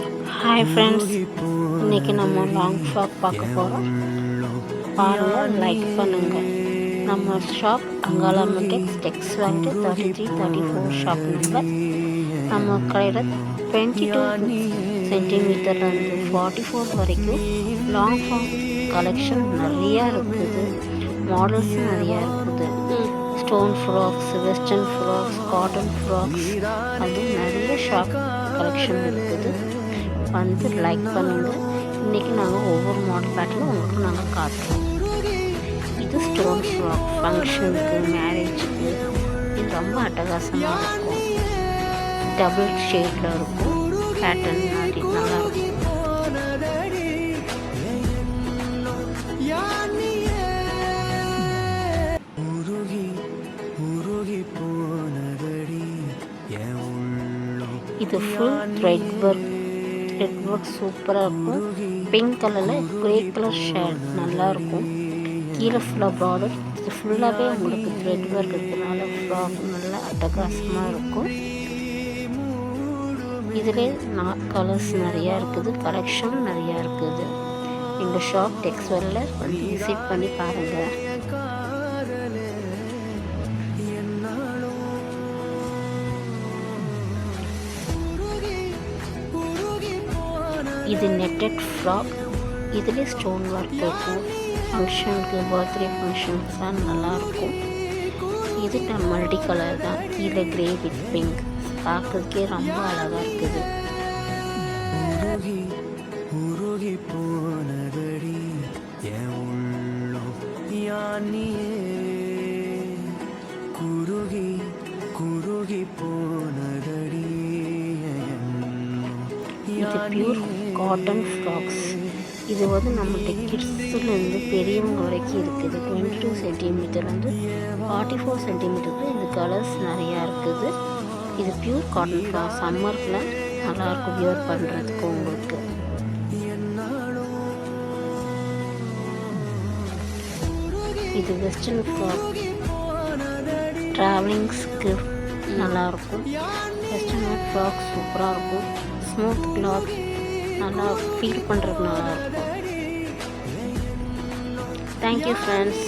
Hi friends, இன்றைக்கி நம்ம long frock பார்க்க போகிறோம். பாருங்கள், லைக் பண்ணுங்கள். நம்ம ஷாப் அங்காளா மெட்டெக்ஸ் டெக்ஸ் வாங்கிட்டு 33-34 ஷாப் நம்பர். நம்ம கடையில் 22 சென்டிமீட்டர்லேருந்து 44 வரைக்கும் லாங் ஃப்ராக் கலெக்ஷன் நிறையா இருக்குது. மாடல்ஸ் நிறையா இருக்குது. Stone frocks, western frocks, cotton frocks, அது நிறைய ஷாப் கலெக்ஷன் இருக்குது. வந்து லைக் பண்ணுங்கள். இன்றைக்கி நாங்கள் ஒவ்வொரு மாடல் பேட்டிலும் உங்களுக்கு நாங்கள் காட்டுறோம். இது ஸ்டோன் ஃப்ராக் ஃபங்க்ஷனுக்கு, மேரேஜுக்கு இது ரொம்ப அட்டகாசமாக இருக்கும். டபுள் ஷேடில் இருக்கும். பேட்டர்ன் மாதிரி நல்லாயிருக்கும். இது ஃபுல் த்ரெட் ஒர்க் சூப்பராக இருக்கும். பிங்க் கலரில் க்ரே கலர் ஷேட் நல்லாயிருக்கும். கீழே ஃபுல்லாக ப்ராடர், இது ஃபுல்லாகவே உங்களுக்கு த்ரெட் ஒர்க் இருக்கிறதுனால ஃப்ராக் நல்லா அட்டகாசமாக இருக்கும். இதிலே கலர்ஸ் நிறையா இருக்குது, கலெக்ஷன் நிறையா இருக்குது. எங்கள் ஷாப் டெக்ஸ்வெல்ல வந்து விசிட் பண்ணி பாருங்கள். இது நெட்டட் ஃப்ராக். இதிலே ஸ்டோன் ஒர்க் இருக்கும். ஃபங்க்ஷனுக்கு, பர்த்டே ஃபங்க்ஷன்ஸ்லாம் நல்லாயிருக்கும். இது மல்டி கலர் தான். கீழே க்ரே வித் பிங்க், பார்க்கறதுக்கே ரொம்ப அழகாக இருக்குது. இது பியூர் காட்டன் ஃப்ராக்ஸ். இது வந்து நம்மகிட்ட கிட்ஸ்லேருந்து பெரியவங்க வரைக்கும் இருக்குது. 22 சென்டிமீட்டர்லேருந்து 44 சென்டிமீட்டருக்கு இது கலர்ஸ் நிறையா இருக்குது. இது பியூர் காட்டன் ஃப்ராக். சம்மரில் நல்லாயிருக்கும் வியர் பண்ணுறதுக்கு உங்களுக்கு. இது வெஸ்டர்ன் ஃப்ராக். ட்ராவலிங்ஸ்க்கு நல்லாயிருக்கும். வெஸ்டர்ன் ஃப்ராக் சூப்பராக இருக்கும். ஸ்மூத் கிளாத், நல்லா ஃபீல் பண்ணுறது நல்லாயிருக்கும். Thank you friends.